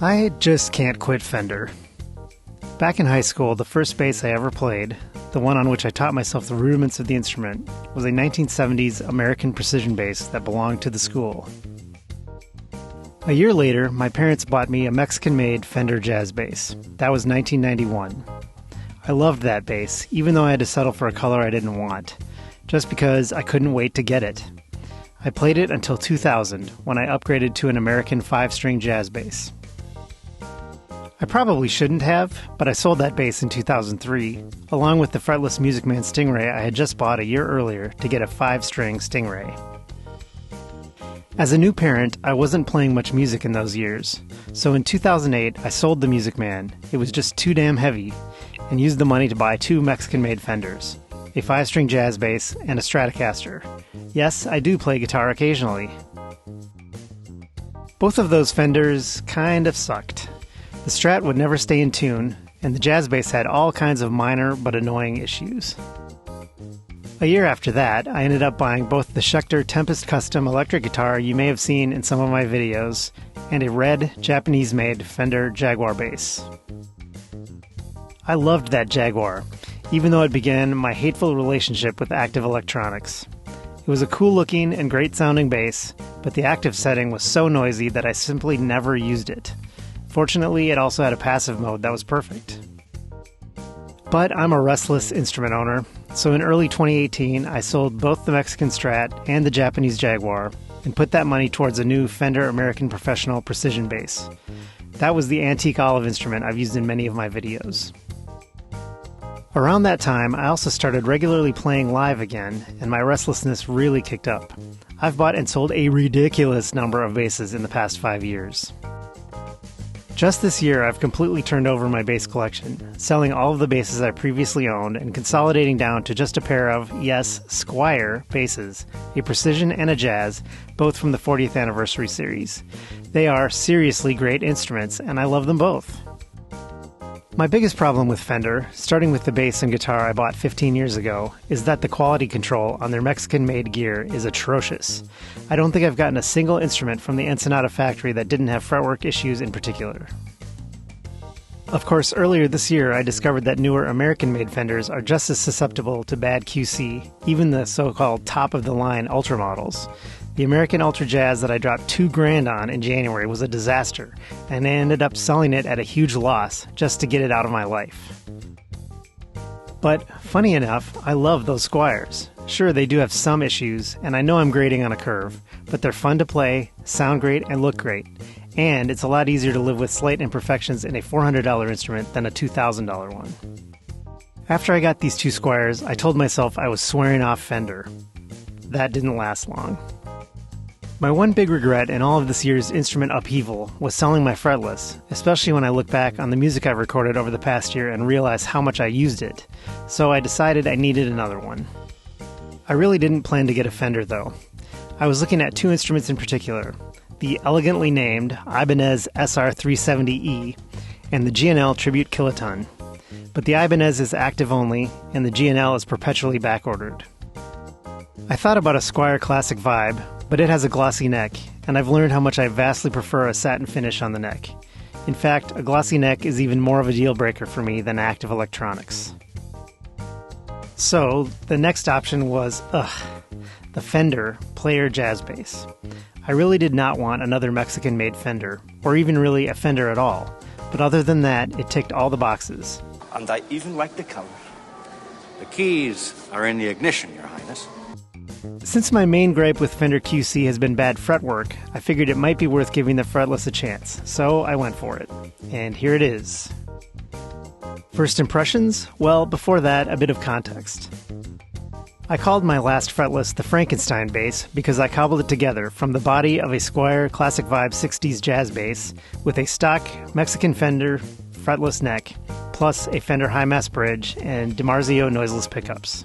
I just can't quit Fender. Back in high school, the first bass I ever played, the one on which I taught myself the rudiments of the instrument, was a 1970s American precision bass that belonged to the school. A year later, my parents bought me a Mexican-made Fender Jazz Bass. That was 1991. I loved that bass, even though I had to settle for a color I didn't want, just because I couldn't wait to get it. I played it until 2000, when I upgraded to an American 5-string jazz bass. I probably shouldn't have, but I sold that bass in 2003, along with the Fretless Music Man Stingray I had just bought a year earlier to get a 5-string Stingray. As a new parent, I wasn't playing much music in those years, so in 2008 I sold the Music Man. It was just too damn heavy, and used the money to buy 2 Mexican-made Fenders, a 5-string jazz bass and a Stratocaster. Yes, I do play guitar occasionally. Both of those Fenders kind of sucked. The Strat would never stay in tune, and the jazz bass had all kinds of minor but annoying issues. A year after that, I ended up buying both the Schecter Tempest Custom electric guitar you may have seen in some of my videos, and a red, Japanese-made Fender Jaguar bass. I loved that Jaguar, even though it began my hateful relationship with active electronics. It was a cool-looking and great-sounding bass, but the active setting was so noisy that I simply never used it. Fortunately, it also had a passive mode that was perfect. But I'm a restless instrument owner, so in early 2018 I sold both the Mexican Strat and the Japanese Jaguar and put that money towards a new Fender American Professional Precision bass. That was the antique olive instrument I've used in many of my videos. Around that time, I also started regularly playing live again, and my restlessness really kicked up. I've bought and sold a ridiculous number of basses in the past 5 years. Just this year, I've completely turned over my bass collection, selling all of the basses I previously owned and consolidating down to just a pair of, yes, Squier basses, a precision and a jazz, both from the 40th anniversary series. They are seriously great instruments, and I love them both. My biggest problem with Fender, starting with the bass and guitar I bought 15 years ago, is that the quality control on their Mexican-made gear is atrocious. I don't think I've gotten a single instrument from the Ensenada factory that didn't have fretwork issues in particular. Of course, earlier this year I discovered that newer American-made Fenders are just as susceptible to bad QC, even the so-called top-of-the-line Ultra models. The American Ultra Jazz that I dropped $2,000 on in January was a disaster, and I ended up selling it at a huge loss just to get it out of my life. But, funny enough, I love those Squiers. Sure, they do have some issues, and I know I'm grading on a curve, but they're fun to play, sound great, and look great. And it's a lot easier to live with slight imperfections in a $400 instrument than a $2,000 one. After I got these 2 Squiers, I told myself I was swearing off Fender. That didn't last long. My one big regret in all of this year's instrument upheaval was selling my Fretless, especially when I look back on the music I've recorded over the past year and realize how much I used it, so I decided I needed another one. I really didn't plan to get a Fender though. I was looking at 2 instruments in particular, the elegantly named Ibanez SR370E and the G&L Tribute Kiloton. But the Ibanez is active only, and the G&L is perpetually backordered. I thought about a Squier Classic Vibe, but it has a glossy neck, and I've learned how much I vastly prefer a satin finish on the neck. In fact, a glossy neck is even more of a deal breaker for me than active electronics. So, the next option was, the Fender Player Jazz Bass. I really did not want another Mexican-made Fender, or even really a Fender at all, but other than that, it ticked all the boxes. And I even like the color. The keys are in the ignition, Your Highness. Since my main gripe with Fender QC has been bad fretwork, I figured it might be worth giving the Fretless a chance, so I went for it. And here it is. First impressions? Well, before that, a bit of context. I called my last Fretless the Frankenstein bass because I cobbled it together from the body of a Squier Classic Vibe 60s jazz bass with a stock Mexican Fender fretless neck, plus a Fender high mass bridge and DiMarzio noiseless pickups.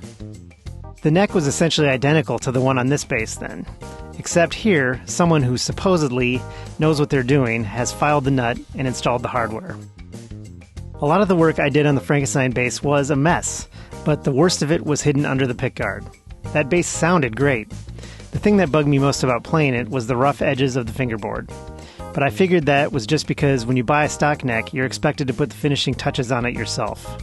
The neck was essentially identical to the one on this bass then, except here, someone who supposedly knows what they're doing has filed the nut and installed the hardware. A lot of the work I did on the Frankenstein bass was a mess, but the worst of it was hidden under the pickguard. That bass sounded great. The thing that bugged me most about playing it was the rough edges of the fingerboard. but I figured that was just because when you buy a stock neck, you're expected to put the finishing touches on it yourself.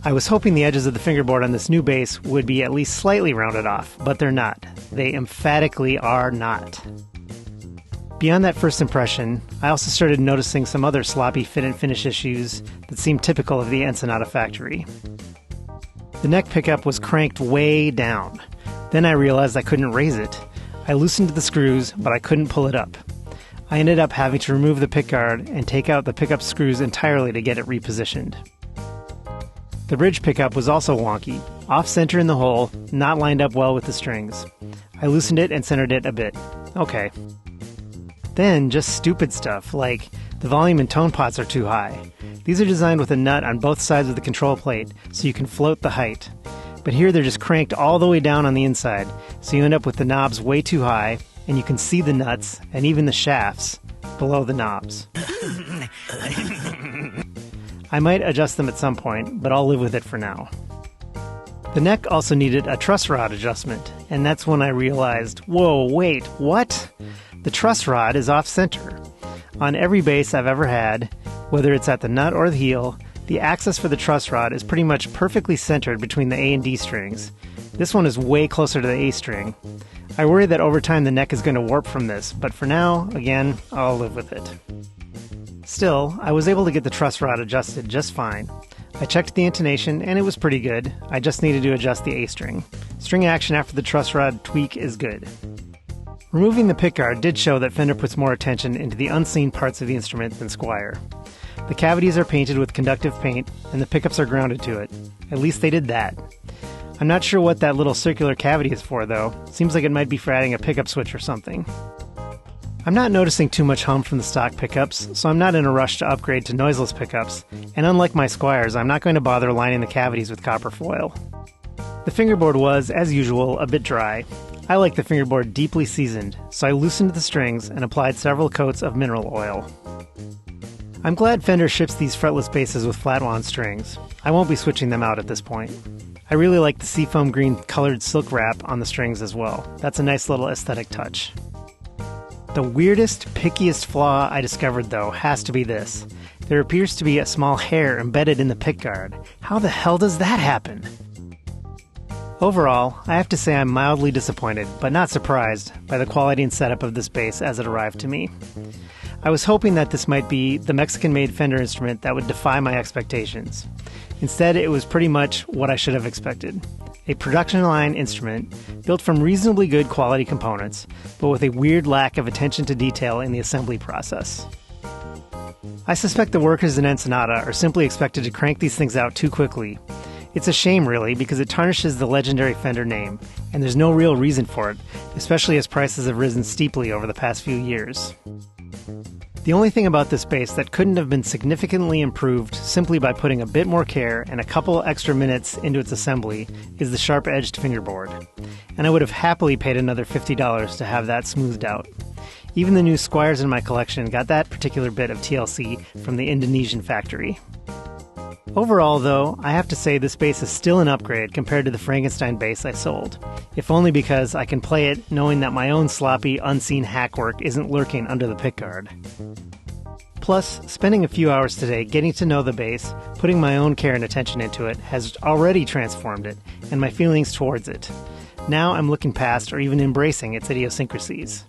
I was hoping the edges of the fingerboard on this new bass would be at least slightly rounded off, but they're not. They emphatically are not. Beyond that first impression, I also started noticing some other sloppy fit and finish issues that seemed typical of the Ensenada factory. The neck pickup was cranked way down. Then I realized I couldn't raise it. I loosened the screws, but I couldn't pull it up. I ended up having to remove the pickguard and take out the pickup screws entirely to get it repositioned. The bridge pickup was also wonky, off-center in the hole, not lined up well with the strings. I loosened it and centered it a bit. Okay. Then, just stupid stuff, like the volume and tone pots are too high. These are designed with a nut on both sides of the control plate, so you can float the height. But here they're just cranked all the way down on the inside, so you end up with the knobs way too high, and you can see the nuts, and even the shafts, below the knobs. I might adjust them at some point, but I'll live with it for now. The neck also needed a truss rod adjustment, and that's when I realized, whoa, wait, what? The truss rod is off-center. On every bass I've ever had, whether it's at the nut or the heel, the axis for the truss rod is pretty much perfectly centered between the A and D strings. This one is way closer to the A string. I worry that over time the neck is going to warp from this, but for now, again, I'll live with it. Still, I was able to get the truss rod adjusted just fine. I checked the intonation and it was pretty good. I just needed to adjust the A string. String action after the truss rod tweak is good. Removing the pickguard did show that Fender puts more attention into the unseen parts of the instrument than Squier. The cavities are painted with conductive paint and the pickups are grounded to it. At least they did that. I'm not sure what that little circular cavity is for though. Seems like it might be for adding a pickup switch or something. I'm not noticing too much hum from the stock pickups, so I'm not in a rush to upgrade to noiseless pickups, and unlike my Squiers, I'm not going to bother lining the cavities with copper foil. The fingerboard was, as usual, a bit dry. I like the fingerboard deeply seasoned, so I loosened the strings and applied several coats of mineral oil. I'm glad Fender ships these fretless basses with flat wound strings. I won't be switching them out at this point. I really like the seafoam green colored silk wrap on the strings as well. That's a nice little aesthetic touch. The weirdest, pickiest flaw I discovered, though, has to be this. There appears to be a small hair embedded in the pickguard. How the hell does that happen? Overall, I have to say I'm mildly disappointed, but not surprised, by the quality and setup of this bass as it arrived to me. I was hoping that this might be the Mexican-made Fender instrument that would defy my expectations. Instead, it was pretty much what I should have expected. A production line instrument built from reasonably good quality components, but with a weird lack of attention to detail in the assembly process. I suspect the workers in Ensenada are simply expected to crank these things out too quickly. It's a shame, really, because it tarnishes the legendary Fender name, and there's no real reason for it, especially as prices have risen steeply over the past few years. The only thing about this bass that couldn't have been significantly improved simply by putting a bit more care and a couple extra minutes into its assembly is the sharp-edged fingerboard, and I would have happily paid another $50 to have that smoothed out. Even the new Squiers in my collection got that particular bit of TLC from the Indonesian factory. Overall, though, I have to say this bass is still an upgrade compared to the Frankenstein bass I sold, if only because I can play it knowing that my own sloppy, unseen hackwork isn't lurking under the pickguard. Plus, spending a few hours today getting to know the bass, putting my own care and attention into it, has already transformed it, and my feelings towards it. Now I'm looking past or even embracing its idiosyncrasies.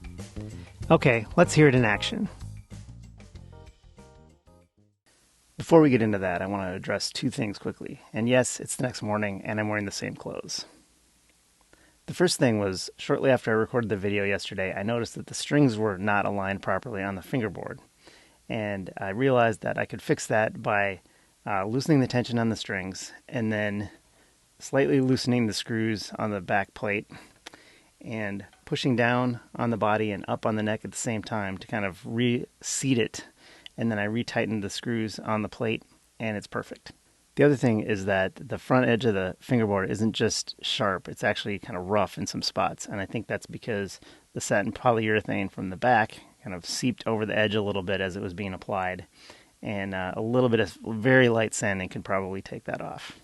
Okay, let's hear it in action. Before we get into that, I want to address two things quickly. And yes, it's the next morning, and I'm wearing the same clothes. The first thing was, shortly after I recorded the video yesterday, I noticed that the strings were not aligned properly on the fingerboard. And I realized that I could fix that by loosening the tension on the strings, and then slightly loosening the screws on the back plate, and pushing down on the body and up on the neck at the same time to kind of reseat it. And then I retightened the screws on the plate, and it's perfect. The other thing is that the front edge of the fingerboard isn't just sharp, it's actually kind of rough in some spots, and I think that's because the satin polyurethane from the back kind of seeped over the edge a little bit as it was being applied, and a little bit of very light sanding can probably take that off.